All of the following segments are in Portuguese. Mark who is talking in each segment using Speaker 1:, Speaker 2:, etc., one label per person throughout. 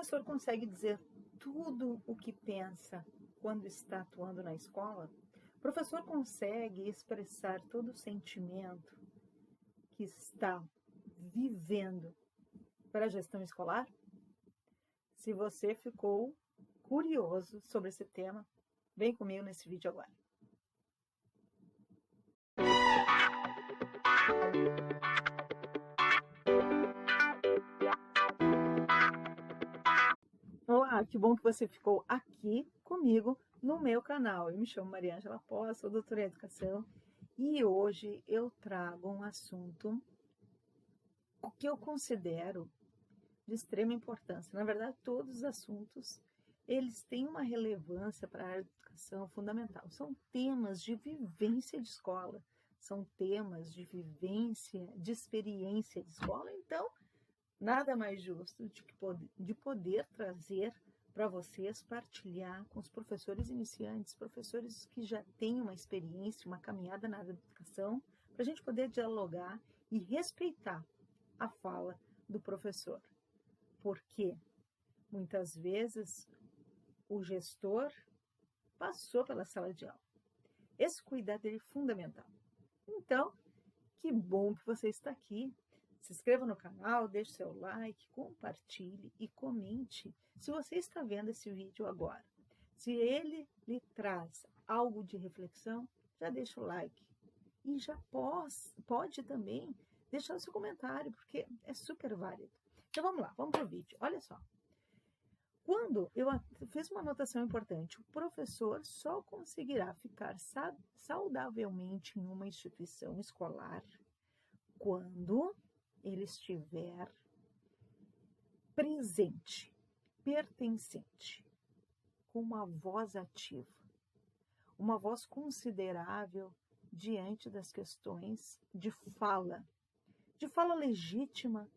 Speaker 1: professor consegue dizer tudo o que pensa quando está atuando na escola? O professor consegue expressar todo o sentimento que está vivendo para a gestão escolar? Se você ficou curioso sobre esse tema, vem comigo nesse vídeo agora. Olá, que bom que você ficou aqui comigo no meu canal. Eu me chamo Mariângela Pós, sou doutora em educação e hoje eu trago um assunto que eu considero de extrema importância. Na verdade, todos os assuntos, eles têm uma relevância para a educação fundamental. São temas de vivência de escola, são temas de vivência, de experiência de escola. Então, nada mais justo de poder trazer para vocês, partilhar com os professores iniciantes, professores que já têm uma experiência, uma caminhada na educação, para a gente poder dialogar e respeitar a fala do professor. Porque muitas vezes o gestor passou pela sala de aula. Esse cuidado é fundamental. Então, que bom que você está aqui. Se inscreva no canal, deixe seu like, compartilhe e comente se você está vendo esse vídeo agora. Se ele lhe traz algo de reflexão, já deixa o like. E já pode também deixar o seu comentário, porque é super válido. Então vamos lá, vamos para o vídeo. Olha só. Quando eu fiz uma anotação importante, o professor só conseguirá ficar saudavelmente em uma instituição escolar quando ele estiver presente, pertencente, com uma voz ativa, uma voz considerável diante das questões de fala legítima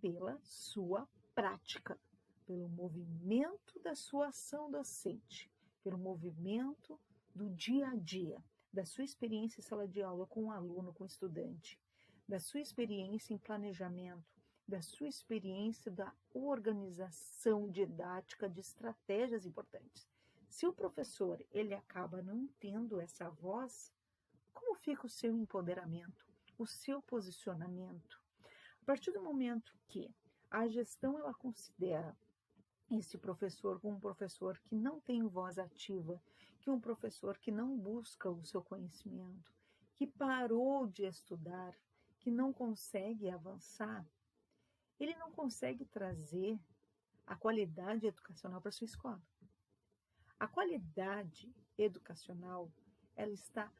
Speaker 1: pela sua prática, pelo movimento da sua ação docente, pelo movimento do dia a dia, da sua experiência em sala de aula com o aluno, com o estudante, da sua experiência em planejamento, da sua experiência da organização didática de estratégias importantes. Se o professor ele acaba não tendo essa voz, como fica o seu empoderamento, o seu posicionamento? A partir do momento que a gestão ela considera esse professor como um professor que não tem voz ativa, que um professor que não busca o seu conhecimento, que parou de estudar, que não consegue avançar, ele não consegue trazer a qualidade educacional para a sua escola. A qualidade educacional, ela está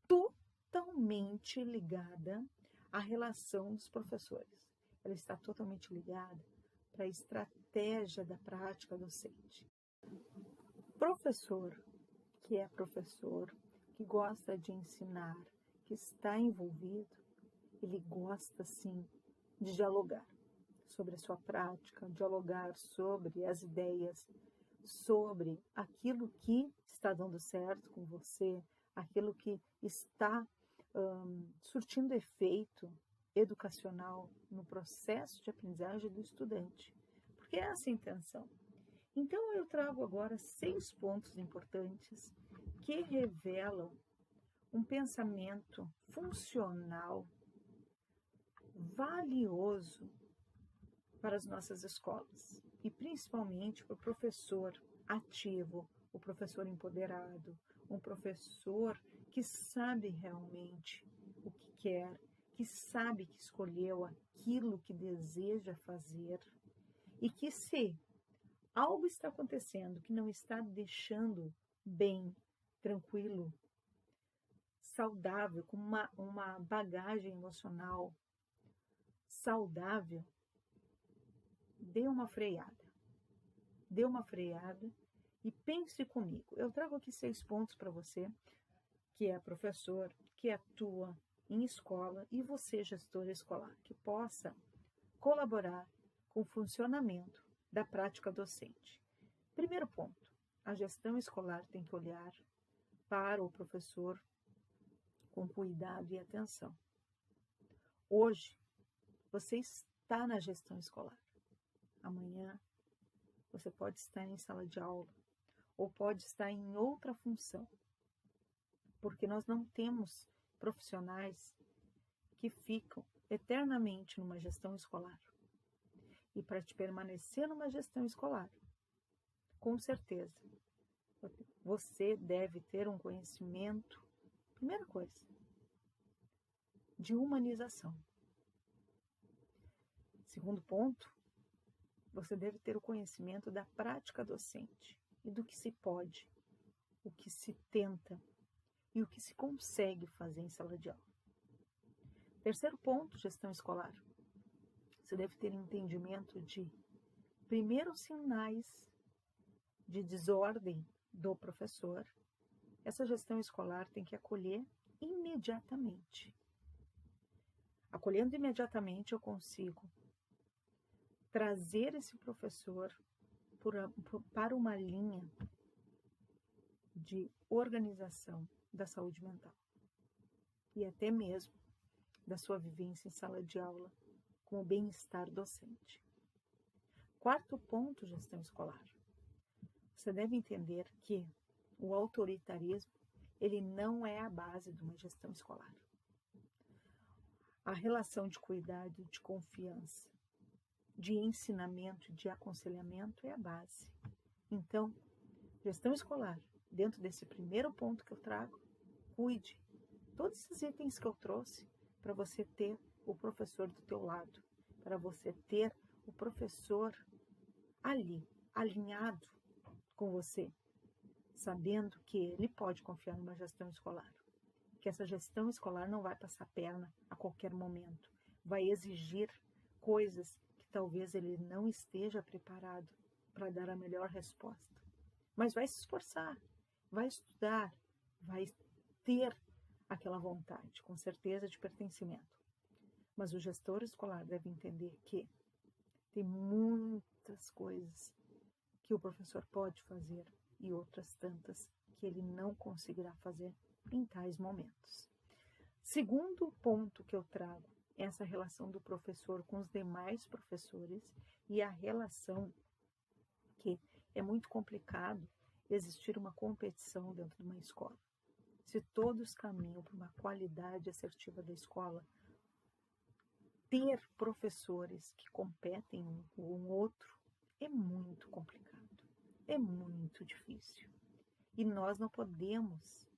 Speaker 1: totalmente ligada à relação dos professores. Ela está totalmente ligada para a estratégia da prática docente. Professor, que é professor, que gosta de ensinar, que está envolvido, ele gosta sim de dialogar sobre a sua prática, dialogar sobre as ideias, sobre aquilo que está dando certo com você, aquilo que está surtindo efeito educacional no processo de aprendizagem do estudante, porque é essa a intenção. Então, eu trago agora 6 pontos importantes que revelam um pensamento funcional, valioso para as nossas escolas e principalmente para o professor ativo, o professor empoderado, um professor que sabe realmente o que quer, que sabe que escolheu aquilo que deseja fazer e que se algo está acontecendo que não está deixando bem, tranquilo, saudável, com uma bagagem emocional saudável, dê uma freada e pense comigo. Eu trago aqui 6 pontos para você, que é professor, que atua em escola e você, gestor escolar, que possa colaborar com o funcionamento da prática docente. Primeiro ponto, a gestão escolar tem que olhar para o professor com cuidado e atenção. Hoje, você está na gestão escolar. amanhã, você pode estar em sala de aula ou pode estar em outra função, porque nós não temos profissionais que ficam eternamente numa gestão escolar. E para te permanecer numa gestão escolar, com certeza, você deve ter um conhecimento, primeira coisa, de humanização. Segundo ponto, você deve ter o conhecimento da prática docente e do que se pode, o que se tenta e o que se consegue fazer em sala de aula. Terceiro ponto, gestão escolar. Você deve ter entendimento de primeiros sinais de desordem do professor. Essa gestão escolar tem que acolher imediatamente. Acolhendo imediatamente, eu consigo trazer esse professor para uma linha de organização da saúde mental e até mesmo da sua vivência em sala de aula com o bem-estar docente. Quarto ponto, gestão escolar. Você deve entender que o autoritarismo, ele não é a base de uma gestão escolar. A relação de cuidado, de confiança, de ensinamento, de aconselhamento é a base. Então, gestão escolar, dentro desse primeiro ponto que eu trago, cuide todos esses itens que eu trouxe para você ter o professor do teu lado, para você ter o professor ali, alinhado com você, sabendo que ele pode confiar numa gestão escolar, que essa gestão escolar não vai passar perna a qualquer momento, vai exigir coisas que talvez ele não esteja preparado para dar a melhor resposta, mas vai se esforçar, vai estudar, vai ter aquela vontade, com certeza, de pertencimento. Mas o gestor escolar deve entender que tem muitas coisas que o professor pode fazer e outras tantas que ele não conseguirá fazer em tais momentos. Segundo ponto que eu trago, essa relação do professor com os demais professores e a relação que é muito complicado existir uma competição dentro de uma escola. Se todos caminham para uma qualidade assertiva da escola, ter professores que competem um com o outro é muito complicado, é muito difícil. E nós não podemos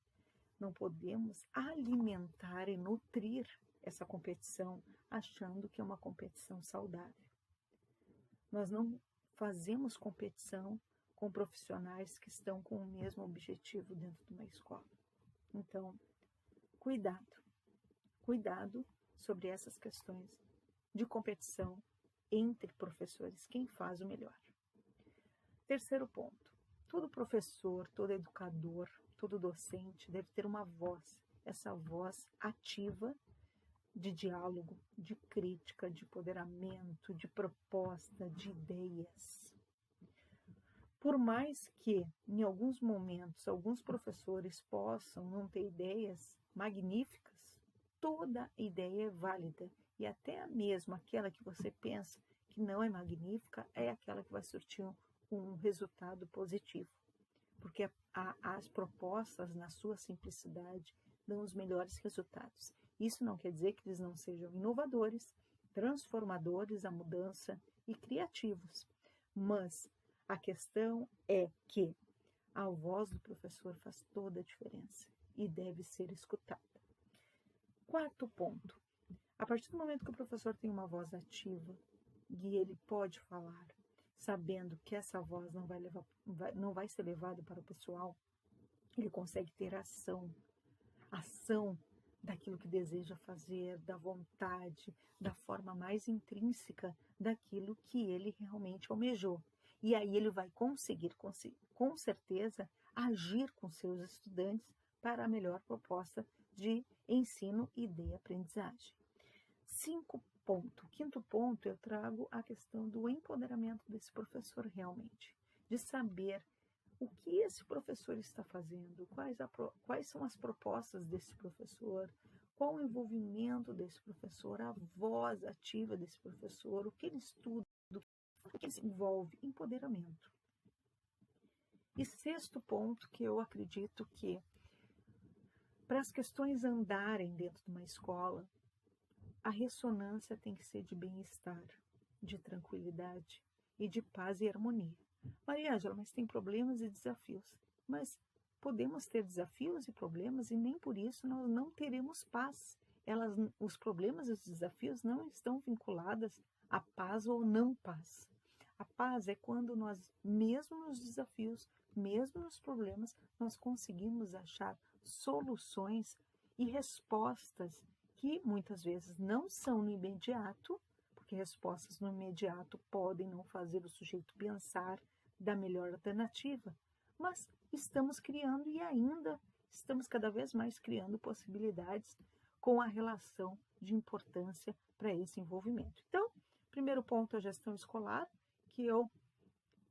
Speaker 1: alimentar e nutrir essa competição achando que é uma competição saudável. Nós não fazemos competição com profissionais que estão com o mesmo objetivo dentro de uma escola. Então, cuidado sobre essas questões de competição entre professores, quem faz o melhor. Terceiro ponto, todo professor, todo educador, todo docente deve ter uma voz, essa voz ativa de diálogo, de crítica, de empoderamento, de proposta, de ideias. Por mais que, em alguns momentos, alguns professores possam não ter ideias magníficas, toda ideia é válida. E até mesmo aquela que você pensa que não é magnífica, é aquela que vai surtir um resultado positivo. Porque as propostas, na sua simplicidade, dão os melhores resultados. Isso não quer dizer que eles não sejam inovadores, transformadores à mudança e criativos. Mas a questão é que a voz do professor faz toda a diferença e deve ser escutada. Quarto ponto. A partir do momento que o professor tem uma voz ativa e ele pode falar, sabendo que essa voz não vai ser levada para o pessoal, ele consegue ter ação daquilo que deseja fazer, da vontade, da forma mais intrínseca daquilo que ele realmente almejou. E aí ele vai conseguir, com certeza, agir com seus estudantes para a melhor proposta de ensino e de aprendizagem. Quinto ponto, eu trago a questão do empoderamento desse professor realmente, de saber o que esse professor está fazendo, quais são as propostas desse professor, qual o envolvimento desse professor, a voz ativa desse professor, o que ele estuda, o que desenvolve empoderamento. E sexto ponto, que eu acredito que para as questões andarem dentro de uma escola, a ressonância tem que ser de bem-estar, de tranquilidade e de paz e harmonia. Maria Ângela, mas tem problemas e desafios. Mas podemos ter desafios e problemas e nem por isso nós não teremos paz. Os problemas e os desafios não estão vinculados a paz ou não paz. A paz é quando nós, mesmo nos desafios, mesmo nos problemas, nós conseguimos achar soluções e respostas que muitas vezes não são no imediato, porque respostas no imediato podem não fazer o sujeito pensar da melhor alternativa, mas estamos criando e ainda estamos cada vez mais criando possibilidades com a relação de importância para esse envolvimento. Então, primeiro ponto é a gestão escolar, que eu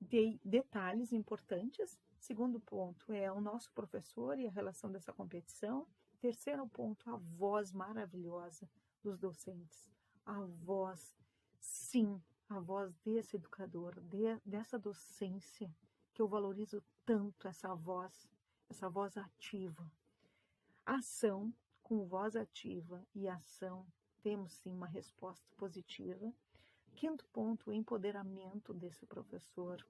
Speaker 1: dei detalhes importantes. Segundo ponto é o nosso professor e a relação dessa competição. Terceiro ponto, a voz maravilhosa dos docentes. A voz, sim, a voz desse educador, dessa docência, que eu valorizo tanto essa voz ativa. Ação, com voz ativa e ação, temos sim uma resposta positiva. Quinto ponto, o empoderamento desse professor.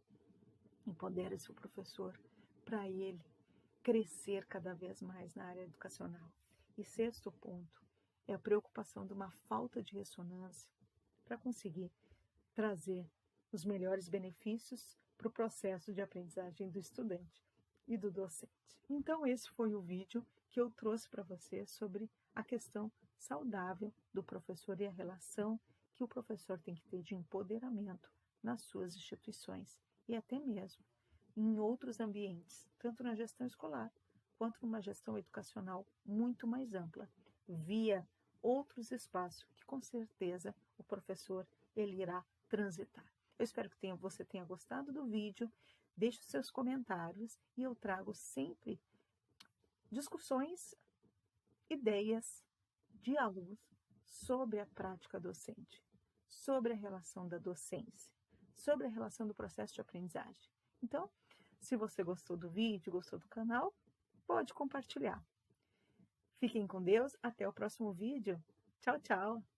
Speaker 1: Empodera esse professor para ele crescer cada vez mais na área educacional. E sexto ponto é a preocupação de uma falta de ressonância para conseguir trazer os melhores benefícios para o processo de aprendizagem do estudante e do docente. Então, esse foi o vídeo que eu trouxe para você sobre a questão saudável do professor e a relação que o professor tem que ter de empoderamento nas suas instituições e até mesmo em outros ambientes, tanto na gestão escolar quanto numa gestão educacional muito mais ampla, via outros espaços que com certeza o professor ele irá transitar. Eu espero que você tenha gostado do vídeo, deixe os seus comentários e eu trago sempre discussões, ideias, diálogos sobre a prática docente, sobre a relação da docência, sobre a relação do processo de aprendizagem. Então, se você gostou do vídeo, gostou do canal, pode compartilhar. Fiquem com Deus, até o próximo vídeo. Tchau, tchau!